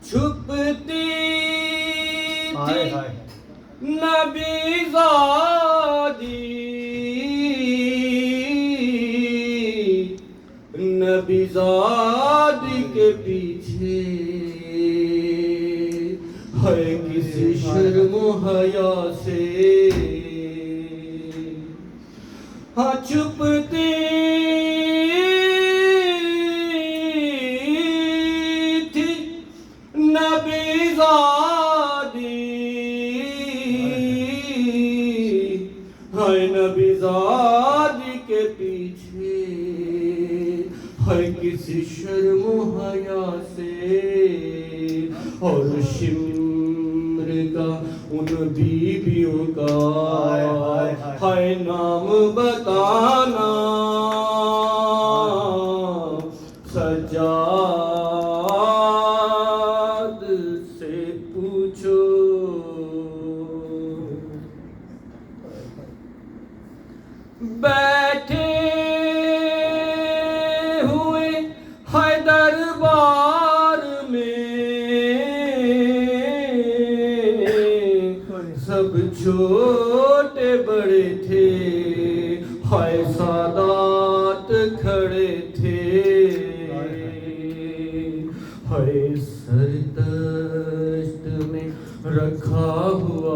چھپتی تھی نبی زادی نبی زادی کے پیچھے ہے کسی شرم و حیا سے ہاں چھپتی تھی نبی زادی ہے نبی زادی کے پیچھے ہے کسی شرم و حیا سے اور شمر کا ان بیویوں کا ہے نام بتانا سجاد سے پوچھو بیٹھے ہوئے ہے دربار میں سب چھوٹے بڑے تھے ہے سادات کھڑے تھے ہے سر دشت میں رکھا ہوا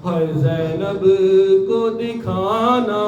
ہے زینب کو دکھانا